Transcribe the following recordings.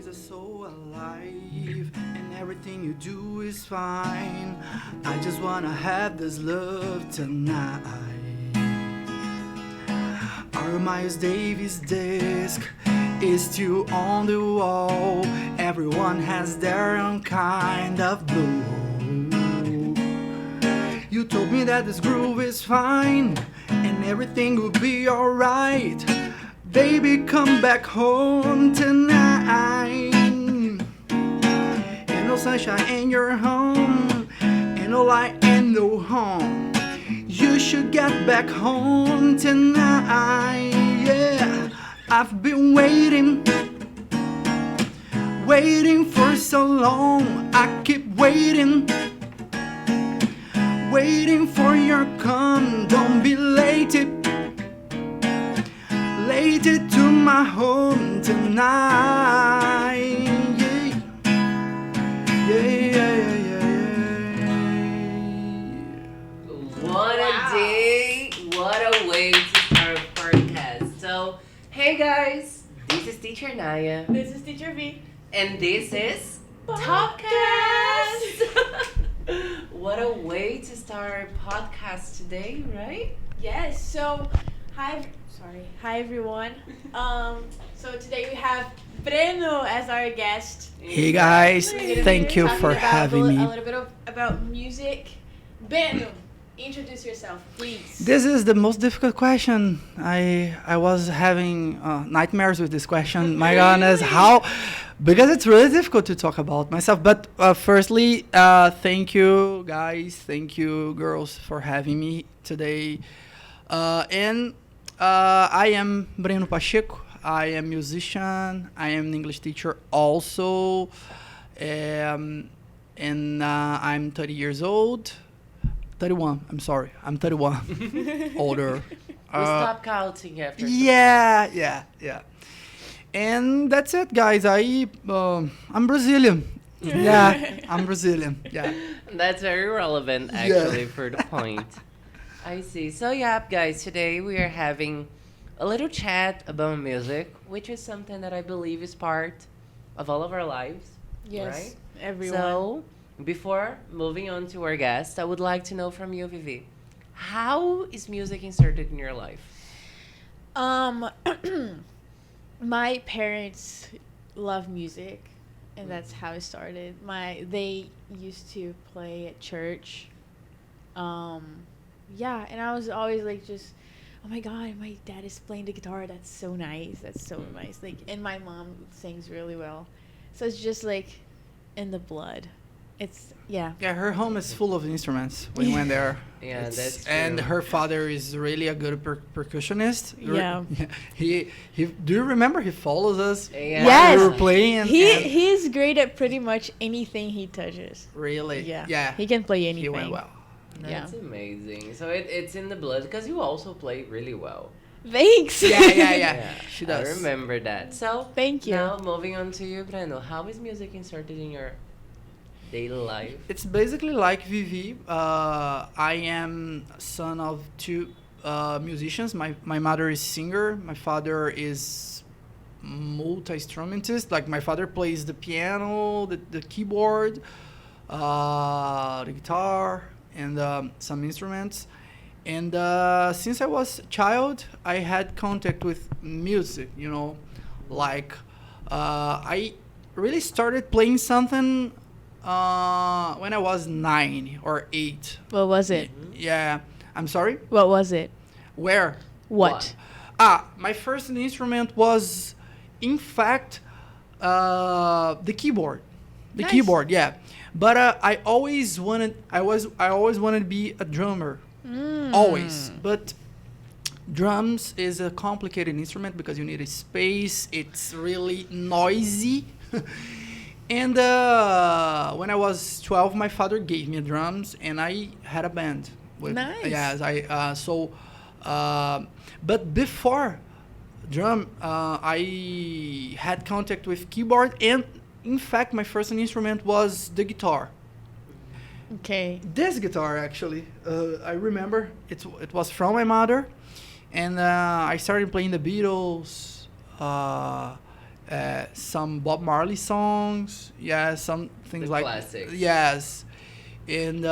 is so alive, and everything you do is fine. I just wanna have this love tonight. Our Miles Davis desk is still on the wall. Everyone has their own kind of blue. You told me that this groove is fine and everything will be alright. Baby, come back home tonight. Ain't no sunshine in your home, ain't no light and no home. You should get back home tonight. Yeah, I've been waiting for so long. I keep waiting for your come. Don't be late to my home tonight. What a day, what a way to start a podcast. So, hey guys, this is Teacher Naya. This is Teacher V. And this is Topcast. What a way to start our podcast today, right? Yes, so hi everyone. So today we have Breno as our guest. Hey guys, We're gonna thank be you talking for about having a me. little bit about music. Breno, introduce yourself, please. This is the most difficult question. I was having nightmares with this question. My goodness, how? Because it's really difficult to talk about myself. But firstly, thank you guys, thank you girls for having me today. And I am Breno Pacheco. I am musician. I am an English teacher also. And I'm 30 years old. 31. I'm sorry. I'm 31. Older. We stop counting after. Yeah. And that's it, guys. I'm Brazilian. Yeah, I'm Brazilian. Yeah. That's very relevant, actually, for the point. I see. So, yeah, guys, today we are having a little chat about music, which is something that I believe is part of all of our lives. Yes, right? everyone. So, before moving on to our guest, I would like to know from you, Vivi, how is music inserted in your life? My parents love music, and that's how it started. They used to play at church. Yeah, and I was always like, just, oh my god, my dad is playing the guitar. That's so nice. That's so nice. Like, and my mom sings really well, so it's just like in the blood. It's Yeah, her home is full of instruments. We went there. Yeah, that's true. And her father is really a good percussionist. Yeah. He. Do you remember he follows us? Yeah. Yes. While we were playing. and He's great at pretty much anything he touches. Really. Yeah. He can play anything. He went well. That's amazing. So it's in the blood because you also play really well. Thanks. Yeah. She does. I remember that. So Thank you. now moving on to you, Breno. How is music inserted in your daily life? It's basically like Vivi. I am son of two musicians. My mother is singer. My father is multi-instrumentist. Like my father plays the piano, the keyboard, the guitar, and some instruments. And since I was a child, I had contact with music. Like I really started playing something when I was 9 or 8. What was it? Yeah. I'm sorry? What was it? Where? What? My first instrument was, in fact, the keyboard. The Nice. keyboard, yeah. But I always wanted to be a drummer. Always. But drums is a complicated instrument because you need a space. It's really noisy. And when I was 12, my father gave me drums, and I had a band. Nice. Yes, but before drum, I had contact with keyboard, and in fact, my first instrument was the guitar. Okay. This guitar, actually, I remember it was from my mother, and I started playing the Beatles, some Bob Marley songs, yeah, some things The like classics. yes, and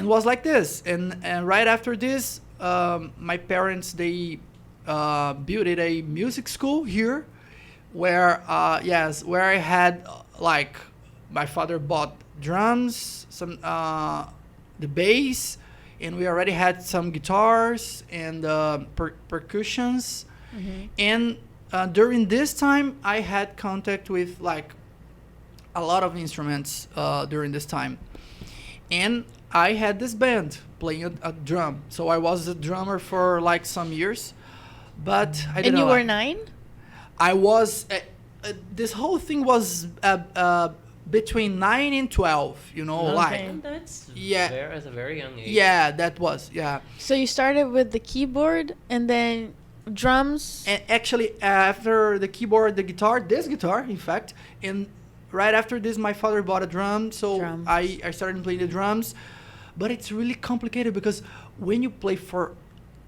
was like this, and right after this, my parents they built a music school here, where where I had like my father bought drums, some the bass, and we already had some guitars and percussions. And during this time, I had contact with like a lot of instruments during this time, and I had this band playing a drum. So I was a drummer for like some years, but I didn't. And you were like- 9? I was. This whole thing was between 9 and 12. You know, Okay. like And that's Yeah. at a very young age. yeah, that was yeah. So you started with the keyboard and then drums. And actually, after the keyboard, the guitar, this guitar, in fact, and right after this, my father bought a drum, so Drums. I started playing the drums. But it's really complicated because when you play for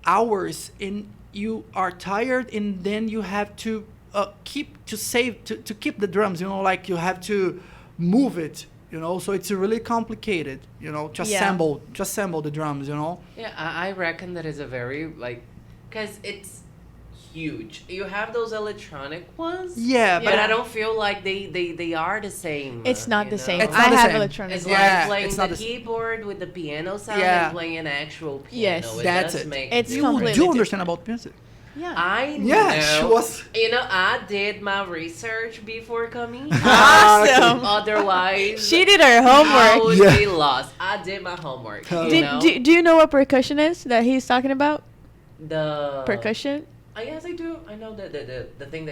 hours and you are tired, and then you have to keep the drums, you know, like you have to move it, you know. So it's really complicated, you know, to Yeah. assemble the drums, you know. Yeah, I reckon that is a very, like, because it's huge. You have those electronic ones. Yeah, But but I don't feel like they are the same. It's not you the know? same. It's I not the have same. electronic. It's ones. Yeah, like playing it's the not the s- keyboard with the piano sound Yeah. and playing an actual piano. Yes. It That's does it. make It's You completely do different. understand about music. Yeah. I Yeah, she know. was. You know, I did my research before coming. Awesome. Otherwise, She did her I homework. would Yeah. be lost. I did my homework. You Did, know? do you know what percussion is that he's talking about? The Percussion? Yes, I do. I know the thing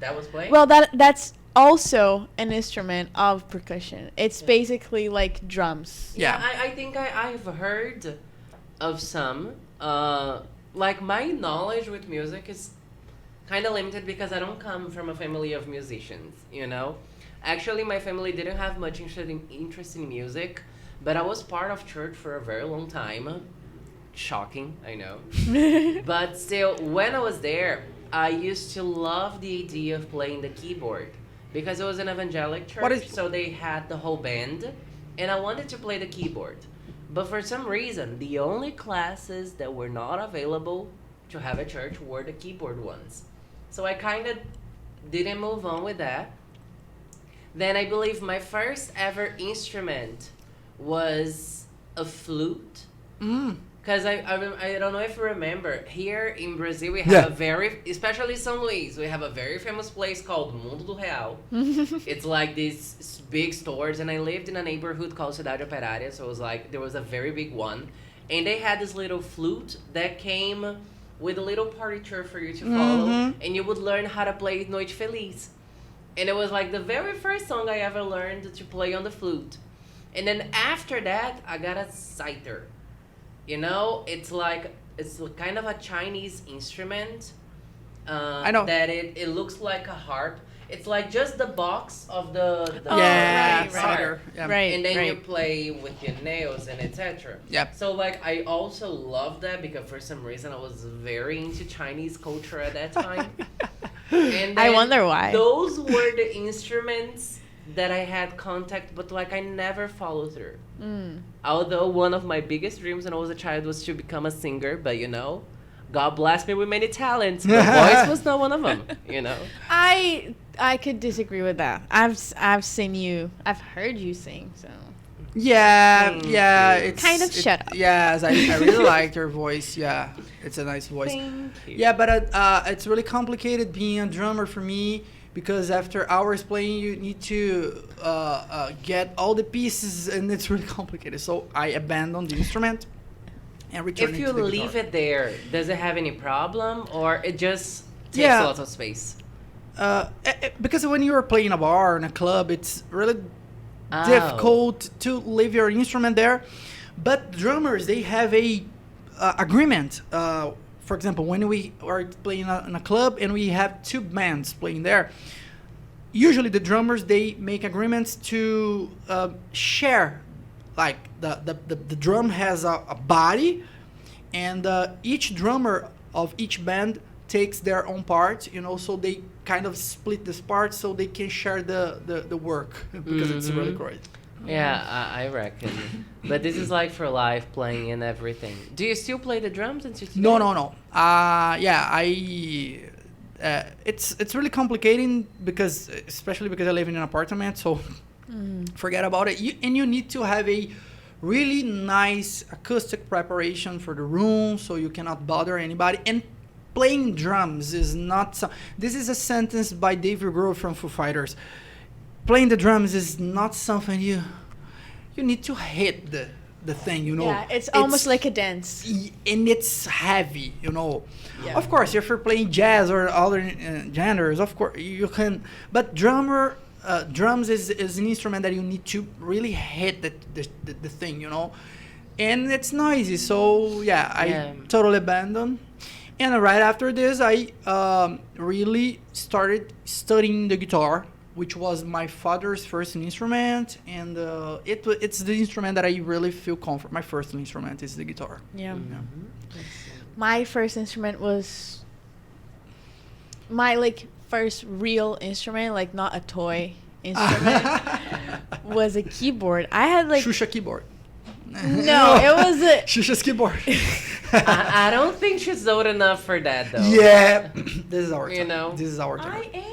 that was playing. Well, that's also an instrument of percussion. It's basically like drums. Yeah. I think I've heard of some. Like, my knowledge with music is kind of limited because I don't come from a family of musicians, you know? Actually, my family didn't have much interest in music, but I was part of church for a very long time. Shocking, I know. But still, when I was there, I used to love the idea of playing the keyboard because it was an evangelic church, What is- so they had the whole band, and I wanted to play the keyboard. But for some reason, the only classes that were not available to have at church were the keyboard ones. So I kind of didn't move on with that. Then I believe my first ever instrument was a flute. Because I don't know if you remember, here in Brazil we have Yeah. a very, especially São Luís, we have a very famous place called Mundo do Real. It's like these big stores, and I lived in a neighborhood called Cidade Operária, so it was like, there was a very big one. And they had this little flute that came with a little partiture for you to follow, and you would learn how to play Noite Feliz. And it was like the very first song I ever learned to play on the flute. And then after that, I got a scyther. You know, it's kind of a Chinese instrument. I know. That it looks like a harp. It's like just the box of the Oh, Yeah, right, cider. Yeah. Right. and then you right. play with your nails and etc. Yep. So like I also love that because for some reason I was very into Chinese culture at that time. And I then wonder why. Those were the instruments that I had contact, but like I never followed through. Although one of my biggest dreams when I was a child was to become a singer, but you know, God blessed me with many talents. The voice was not one of them, you know. I could disagree with that. I've seen you. I've heard you sing. So Yeah, Thank yeah. you. It's Kind of shut up. Yes, I really liked your voice. Yeah, it's a nice voice. Thank you. Yeah, but it's really complicated being a drummer for me because after hours playing, you need to get all the pieces, and it's really complicated. So I abandoned the instrument and returned If to you the leave guitar. it there, does it have any problem or it just takes Yeah. a lot of space? Because when you're playing a bar in a club, it's really Oh. difficult to leave your instrument there. But drummers, they have a agreement. For example, when we are playing in a club and we have two bands playing there, usually the drummers they make agreements to share. Like the drum has a body, and each drummer of each band takes their own part, so they kind of split this part so they can share the work because it's really great. Yeah, I reckon. But this is like for life, playing and everything. Do you still play the drums and stuff? No. Yeah, it's really complicating because, especially because I live in an apartment, so forget about it. You need to have a really nice acoustic preparation for the room so you cannot bother anybody. And playing drums is not this is a sentence by David Grohl from Foo Fighters. Playing the drums is not something you need to hit the thing, Yeah, it's almost like a dance. And it's heavy, Yeah. Of course, if you're playing jazz or other genres, of course you can. But drums is an instrument that you need to really hit the thing, and it's noisy. So yeah, I totally abandoned. And right after this, I really started studying the guitar, which was my father's first instrument, and it's the instrument that I really feel comfort. My first instrument is the guitar. Yeah. My first instrument was my first real instrument, not a toy instrument, was a keyboard. I had Shusha keyboard. No, it was a Shusha's keyboard. I don't think she's old enough for that though. Yeah, this is our time. This is our time. I am.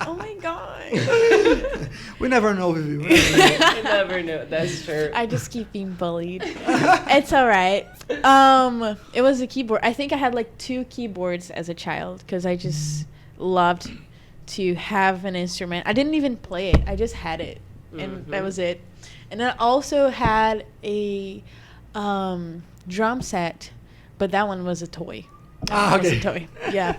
Oh my god. We never know with you. You never know. That's true. I just keep being bullied. It's all right. It was a keyboard. I think I had 2 keyboards as a child because I just loved to have an instrument. I didn't even play it. I just had it, and that was it. And I also had a drum set, but that one was a toy. That was a toy. Yeah.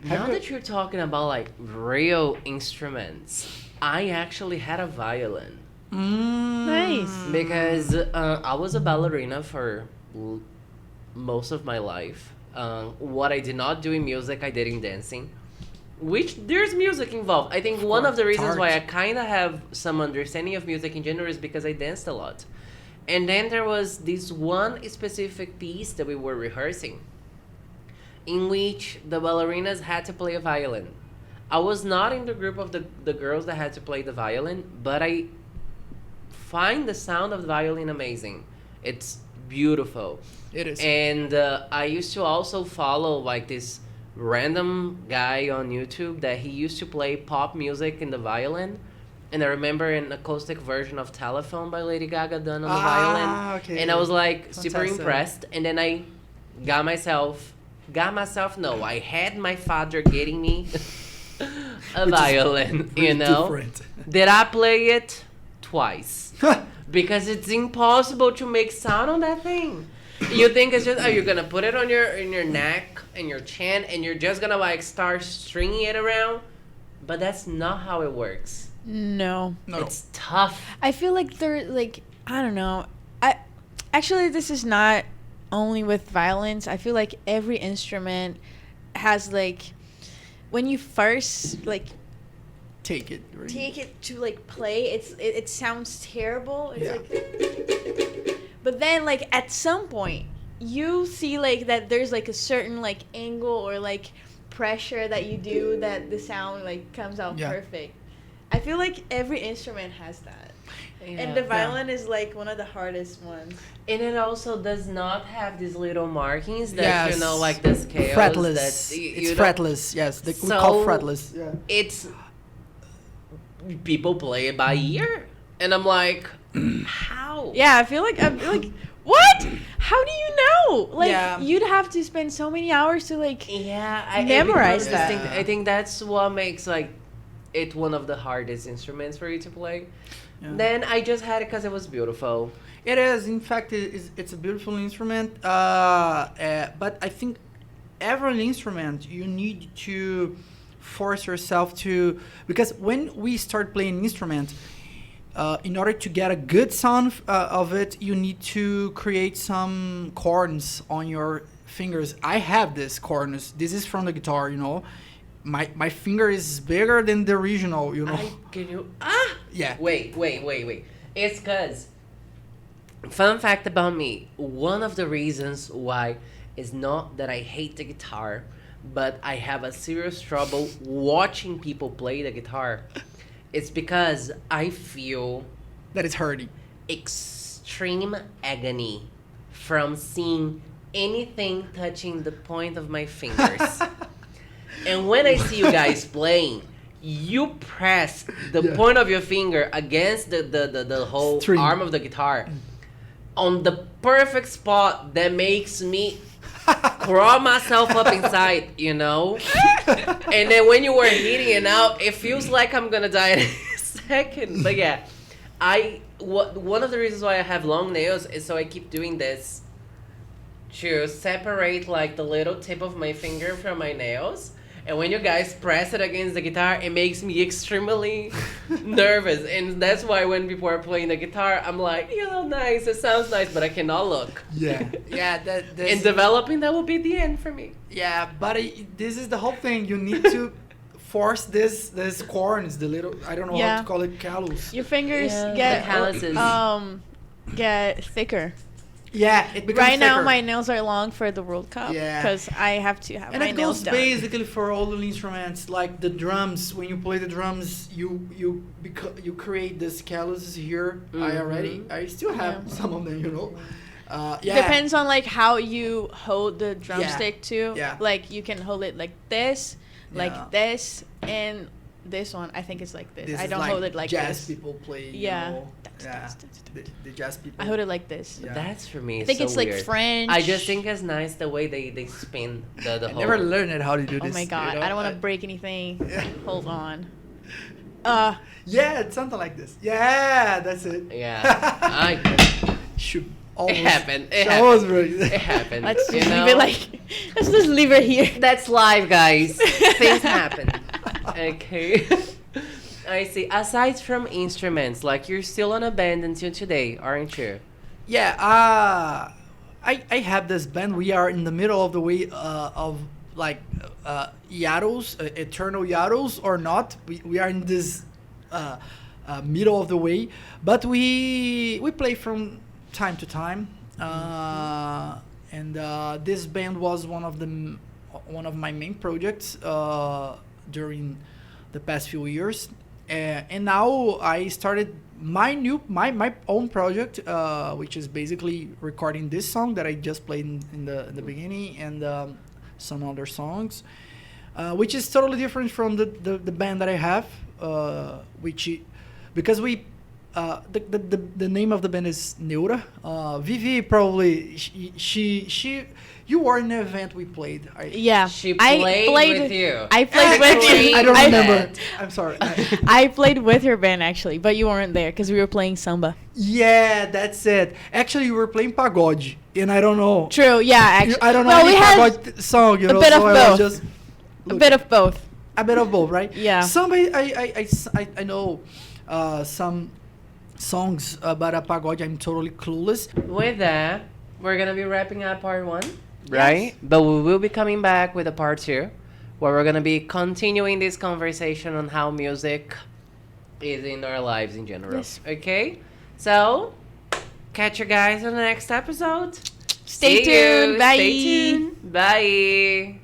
Now that you're talking about real instruments, I actually had a violin. Nice. Because I was a ballerina for most of my life. What I did not do in music, I did in dancing. Which there's music involved. I think one of the reasons why I kind of have some understanding of music in general is because I danced a lot. And then there was this one specific piece that we were rehearsing in which the ballerinas had to play a violin. I was not in the group of the girls that had to play the violin, but I find the sound of the violin amazing. It's beautiful. It is. And I used to also follow this random guy on YouTube that he used to play pop music in the violin. And I remember an acoustic version of Telephone by Lady Gaga done on the violin. Okay. And I was super Fantastic. impressed. And then I I had my father getting me a violin, Different. Did I play it? Twice. Because it's impossible to make sound on that thing. You think it's just, you're gonna put it on your neck and your chin and you're just gonna start stringing it around? But that's not how it works. No. It's tough. I feel like they're I don't know. Actually, this is not only with violins. I feel like every instrument has when you first Take it. Really. take it to play, it sounds terrible. It's but then at some point you see that there's a certain angle or pressure that you do that the sound comes out perfect. I feel like every instrument has that. Yeah. And the violin is one of the hardest ones. And it also does not have these little markings that the scales. Fretless. It's fretless. Yes, we call fretless. Yeah. It's people play it by ear, and I'm like, how? Yeah, I feel like what? How do you know? You'd have to spend so many hours to memorize that. I think that's what makes it one of the hardest instruments for you to play. Yeah. Then I just had it because it was beautiful. It is. In fact, it's a beautiful instrument. But I think every instrument you need to force yourself to, because when we start playing an instrument, in order to get a good sound of it, you need to create some chords on your fingers. I have this chords. This is from the guitar, My finger is bigger than the original, Yeah. Wait. It's because, fun fact about me, one of the reasons why It's not that I hate the guitar, but I have a serious trouble watching people play the guitar. It's because I feel That is hurting. extreme agony from seeing anything touching the point of my fingers. And when I see you guys playing, you press the point of your finger against the whole String. arm of the guitar on the perfect spot that makes me crawl myself up inside, you know? And then when you were hitting it out, it feels like I'm gonna die in a second. But yeah, one of the reasons why I have long nails is so I keep doing this to separate like the little tip of my finger from my nails. And when you guys press it against the guitar, it makes me extremely nervous. And that's why when people are playing the guitar, I'm like, nice, it sounds nice, but I cannot look. Yeah. Yeah, And developing, that will be the end for me. Yeah, but this is the whole thing. You need to force this corns, the little, I don't know how to call it, callus. Your fingers Yeah, get the calluses. get thicker. Yeah, it becomes Right now, thicker. my nails are long for the World Cup. Yeah. Because I have to have And my it nails goes done. basically for all the instruments, like the drums. When you play the drums, you create this calluses here. I still have some of them, you know. Yeah. Depends on like how you hold the drumstick too. Yeah. Like you can hold it like this, Yeah. like this, and this one. I think it's like this. This I is don't hold it like jazz this. people play. Yeah. You know, yeah. The jazz people. I hold it like this. Yeah. That's for me. I think so it's like weird. French. I just think it's nice the way they spin the I whole. never learned how to do Oh this. my god! you know? I don't want to break anything. Yeah. Hold on. Yeah, it's something like this. Yeah, that's it. Yeah, I. Should It almost. happened. It should almost happened. break. It happened. Let's you just know? leave it like. Let's just leave it here. That's live, guys. Things happen. Okay. I see. Aside from instruments, like you're still on a band until today, aren't you? Yeah, I have this band. We are in the middle of the way of like Yaros, eternal Yaros or not. We are in this middle of the way, but we play from time to time. And this band was one of my main projects during the past few years. And now I started my own project, which is basically recording this song that I just played in the beginning, and some other songs, which is totally different from the band that I have, because we the name of the band is Neura. Vivi probably she you were in an event we played. Yeah. She I played with you. I played with Actually, you. I don't remember. bet. I'm sorry. I played with your band actually, but you weren't there because we were playing samba. Yeah, that's it. Actually, you were playing pagode, and I don't know. True. Yeah. Actually, I don't know well, any we had pagode song. You a know, bit so of I both. was just a bit of both. a bit of both, right? Yeah. Some I know some songs, but a pagode I'm totally clueless. With that, we're gonna be wrapping up part 1, right? But we will be coming back with a part 2, where we're gonna be continuing this conversation on how music is in our lives in general. Yes. Okay? So, catch you guys on the next episode. Stay See you. tuned. Bye. Stay tuned. Bye.